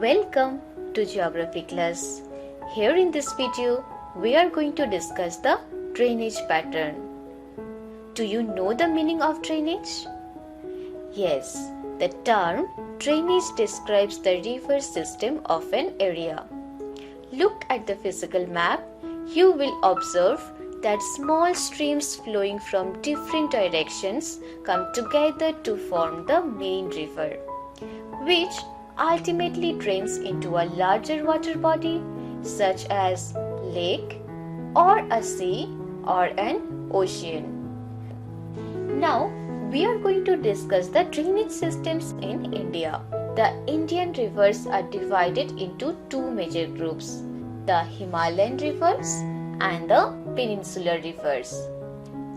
Welcome to Geography class. Here in this video, we are going to discuss the drainage pattern. Do you know the meaning of drainage? Yes, the term drainage describes the river system of an area. Look at the physical map. You will observe that small streams flowing from different directions come together to form the main river, which ultimately drains into a larger water body such as lake or a sea or an ocean. Now we are going to discuss the drainage systems in India. The Indian rivers are divided into two major groups, the Himalayan rivers and the peninsular rivers.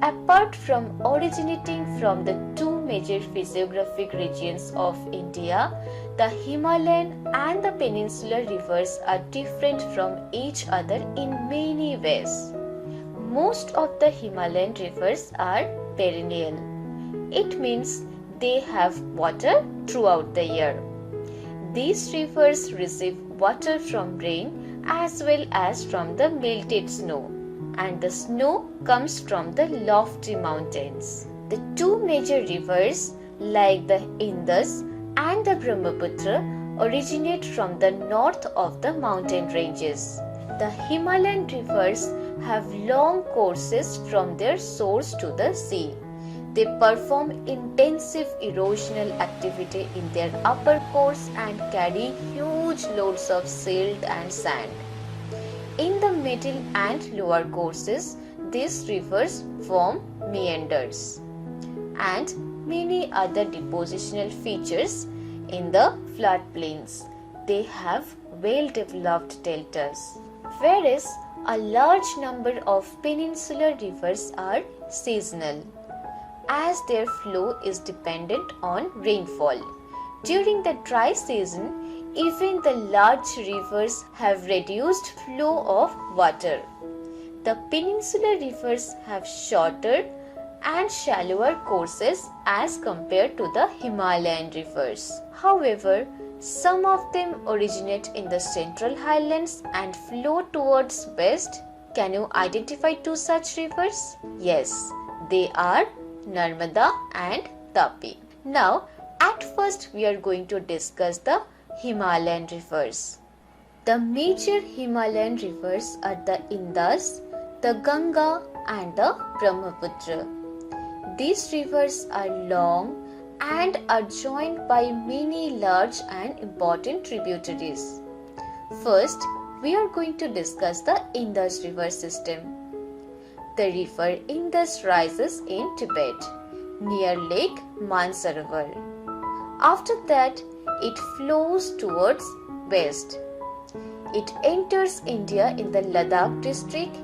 Apart from originating from the two major physiographic regions of India, the Himalayan and the peninsular rivers are different from each other in many ways. Most of the Himalayan rivers are perennial. It means they have water throughout the year. These rivers receive water from rain as well as from the melted snow, and the snow comes from the lofty mountains. The two major rivers like the Indus and the Brahmaputra originate from the north of the mountain ranges. The Himalayan rivers have long courses from their source to the sea. They perform intensive erosional activity in their upper course and carry huge loads of silt and sand. In the middle and lower courses, these rivers form meanders and many other depositional features. In the floodplains, they have well-developed deltas, whereas a large number of peninsular rivers are seasonal, as their flow is dependent on rainfall. During the dry season, even the large rivers have reduced flow of water. The peninsular rivers have shorter and shallower courses as compared to the Himalayan rivers. However, some of them originate in the central highlands and flow towards west. Can you identify two such rivers? Yes, they are Narmada and Tapi. Now, at first we are going to discuss the Himalayan rivers. The major Himalayan rivers are the Indus, the Ganga and the Brahmaputra. These rivers are long and are joined by many large and important tributaries. First, we are going to discuss the Indus river system. The river Indus rises in Tibet, near Lake Mansarovar. After that, it flows towards west. It enters India in the Ladakh district.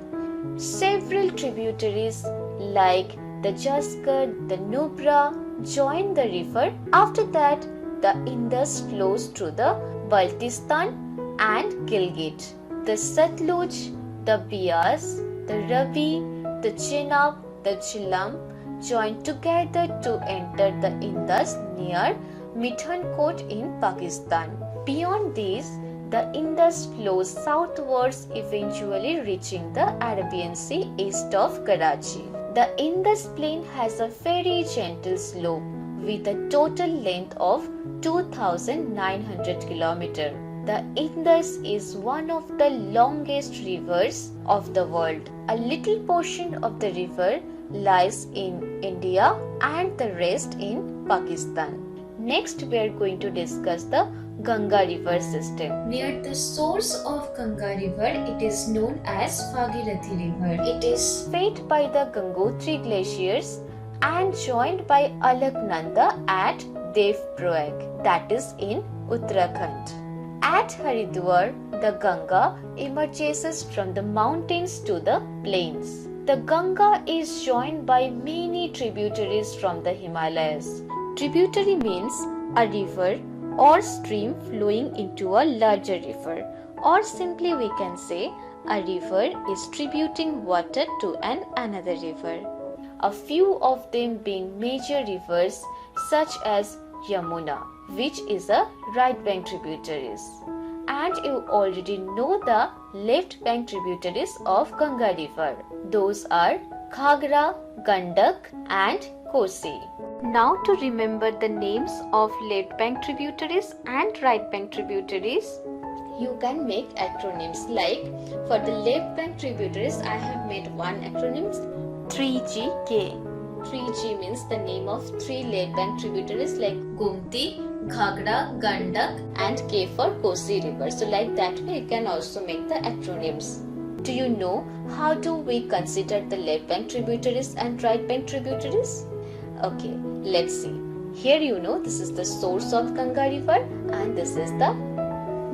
Several tributaries like the Jaskar, the Nubra join the river. After that, the Indus flows through the Baltistan and Gilgit. The Satluj, the Beas, the Ravi, the Chenab, the Jhelum join together to enter the Indus near Mithankot in Pakistan. Beyond these, the Indus flows southwards, eventually reaching the Arabian Sea east of Karachi. The Indus plain has a very gentle slope with a total length of 2,900 km. The Indus is one of the longest rivers of the world. A little portion of the river lies in India and the rest in Pakistan. Next, we are going to discuss the Ganga river system. Near the source of Ganga river, it is known as Bhagirathi river. It is fed by the Gangotri glaciers and joined by Alaknanda at Devprayag, that is in Uttarakhand. At Haridwar, the Ganga emerges from the mountains to the plains. The Ganga is joined by many tributaries from the Himalayas. Tributary means a river or stream flowing into a larger river, or simply we can say a river is tributing water to another river. A few of them being major rivers such as Yamuna. which is a right bank tributaries. And you already know the left bank tributaries of Ganga river. Those are Ghagra, Gandak and Kosi. Now to remember the names of left bank tributaries and right bank tributaries, you can make acronyms like for the left bank tributaries I have made one acronym 3GK. 3G means the name of three left bank tributaries like Gumti, Ghagra, Gandak and K for Kosi river. So like that way you can also make the acronyms. Do you know how do we consider the left bank tributaries and right bank tributaries? Okay, let's see. Here you know this is the source of Ganga river and this is the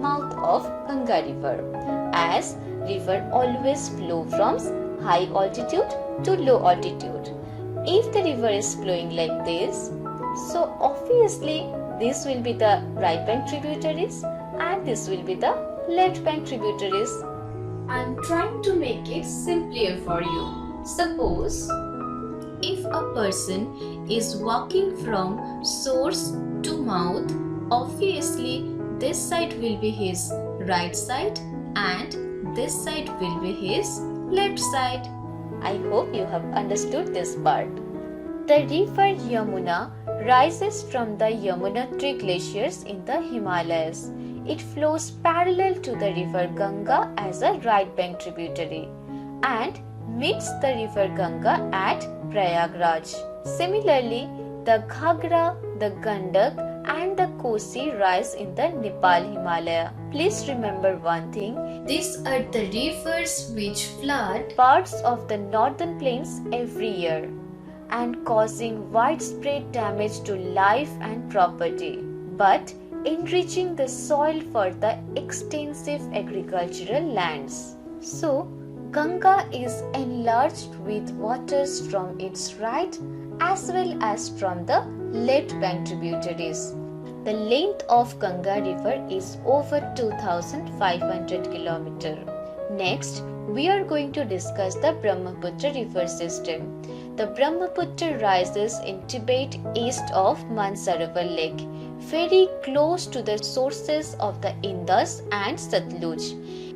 mouth of Ganga river. As river always flow from high altitude to low altitude. If the river is flowing like this, so obviously this will be the right bank tributaries and this will be the left bank tributaries. I am trying to make it simpler for you. Suppose if a person is walking from source to mouth, obviously this side will be his right side and this side will be his left side. I hope you have understood this part. The river Yamuna rises from the Yamunotri glaciers in the Himalayas. It flows parallel to the river Ganga as a right bank tributary and meets the river Ganga at Prayagraj. Similarly, the Ghagra, the Gandak and the Kosi rise in the Nepal Himalaya. Please remember one thing, these are the rivers which flood parts of the northern plains every year and causing widespread damage to life and property, but enriching the soil for the extensive agricultural lands. So, Ganga is enlarged with waters from its right as well as from the left bank tributaries. The length of Ganga river is over 2500 km. Next, we are going to discuss the Brahmaputra river system. The Brahmaputra rises in Tibet east of Mansarovar Lake, very close to the sources of the Indus and Satluj,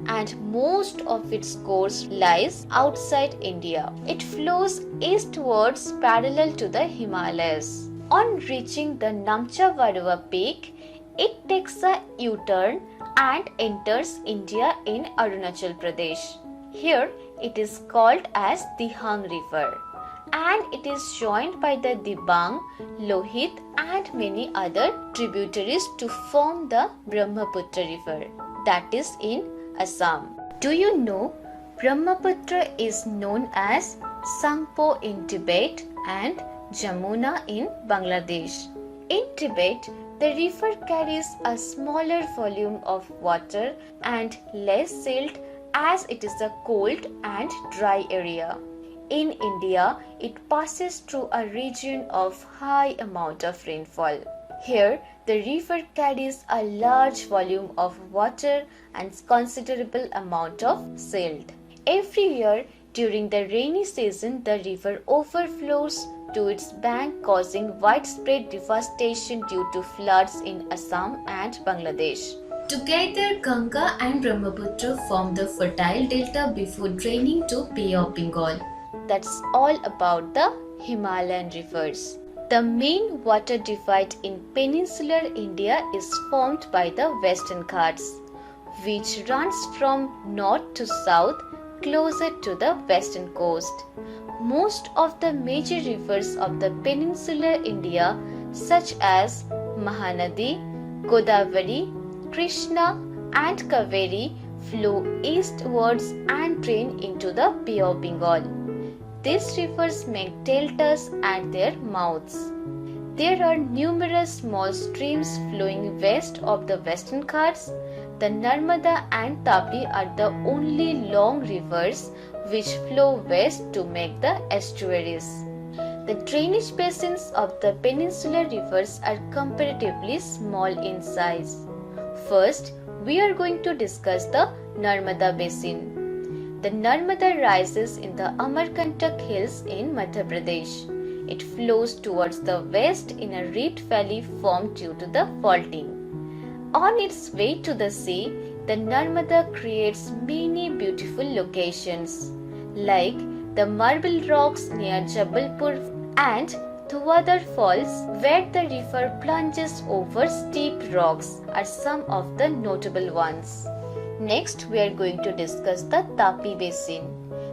and most of its course lies outside India. It flows eastwards parallel to the Himalayas. On reaching the Namcha Varua peak, it takes a U-turn and enters India in Arunachal Pradesh. Here it is called as Dihang river and it is joined by the Dibang, Lohit and many other tributaries to form the Brahmaputra river, that is in Assam. Do you know Brahmaputra is known as Sangpo in Tibet and Jamuna in Bangladesh. In Tibet, the river carries a smaller volume of water and less silt as it is a cold and dry area. In India, it passes through a region of high amount of rainfall. Here, the river carries a large volume of water and considerable amount of silt. Every year, during the rainy season, the river overflows to its bank, causing widespread devastation due to floods in Assam and Bangladesh. Together, Ganga and Brahmaputra form the fertile delta before draining to Bay of Bengal. That's all about the Himalayan rivers. The main water divide in peninsular India is formed by the Western Ghats, which runs from north to south closer to the western coast. Most of the major rivers of the peninsular India, such as Mahanadi, Godavari, Krishna and Kaveri, flow eastwards and drain into the Bay of Bengal. These rivers make deltas at their mouths. There are numerous small streams flowing west of the Western Ghats. The Narmada and Tapi are the only long rivers which flow west to make the estuaries. The drainage basins of the peninsular rivers are comparatively small in size. First, we are going to discuss the Narmada basin. The Narmada rises in the Amarkantak hills in Madhya Pradesh. It flows towards the west in a reed valley formed due to the faulting. On its way to the sea, the Narmada creates many beautiful locations like the Marble Rocks near Jabalpur and Thuwadar Falls, where the river plunges over steep rocks, are some of the notable ones. Next, we are going to discuss the Tapi Basin.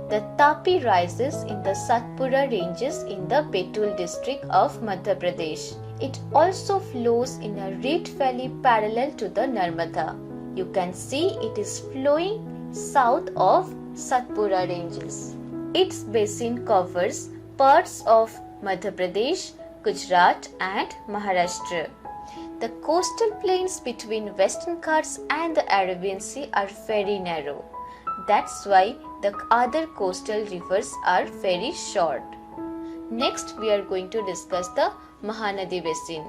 The Tapi rises in the Satpura ranges in the Betul district of Madhya Pradesh. It also flows in a reed valley parallel to the Narmada. You can see it is flowing south of Satpura ranges. Its basin covers parts of Madhya Pradesh, Gujarat and Maharashtra. The coastal plains between Western Ghats and the Arabian Sea are very narrow. That's why the other coastal rivers are very short. Next, we are going to discuss the Mahanadi Basin.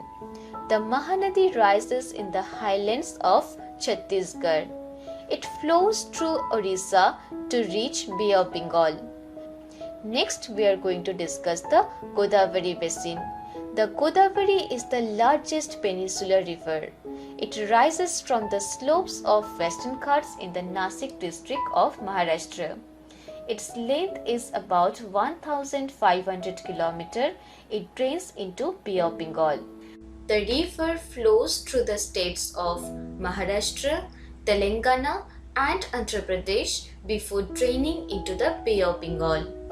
The Mahanadi rises in the highlands of Chhattisgarh. It flows through Orissa to reach Bay of Bengal. Next, we are going to discuss the Godavari Basin. The Godavari is the largest peninsular river. It rises from the slopes of Western Ghats in the Nasik district of Maharashtra. Its length is about 1,500 km. It drains into Bay of Bengal. The river flows through the states of Maharashtra, Telangana and Andhra Pradesh before draining into the Bay of Bengal.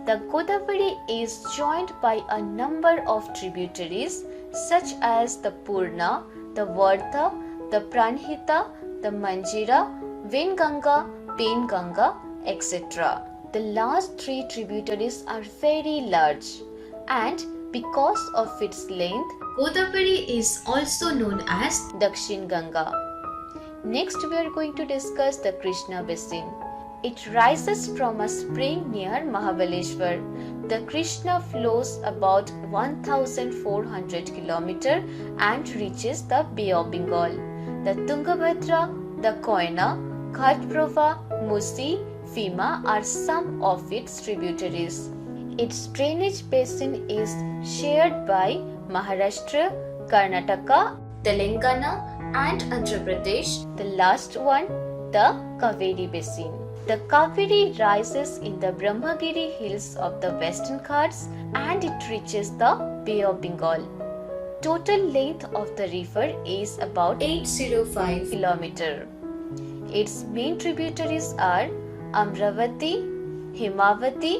The Godavari is joined by a number of tributaries such as the Purna, the Vardha, the Pranhita, the Manjira, Venganga, Penganga, etc. The last three tributaries are very large, and because of its length, Godavari is also known as Dakshin Ganga. Next, we are going to discuss the Krishna Basin. It rises from a spring near Mahabaleshwar. The Krishna flows about 1,400 km and reaches the Bay of Bengal. The Tungabhadra, the Koyna, Ghatprova, Musi, Fima are some of its tributaries. Its drainage basin is shared by Maharashtra, Karnataka, Telangana and Andhra Pradesh. The last one, the Kaveri Basin. The Kaveri rises in the Brahmagiri hills of the Western Ghats and it reaches the Bay of Bengal. Total length of the river is about 805 km. Its main tributaries are Amravati, Himavati,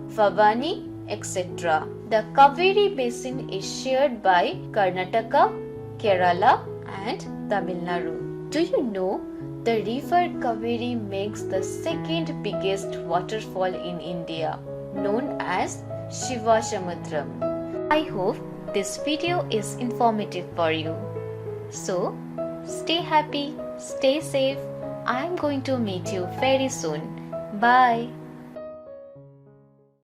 Vabani, etc. The Kaveri Basin is shared by Karnataka, Kerala and Tamil Nadu. Do you know the river Kaveri makes the second biggest waterfall in India, known as Shivasamudram. I hope this video is informative for you. So, stay happy, stay safe. I am going to meet you very soon. Bye.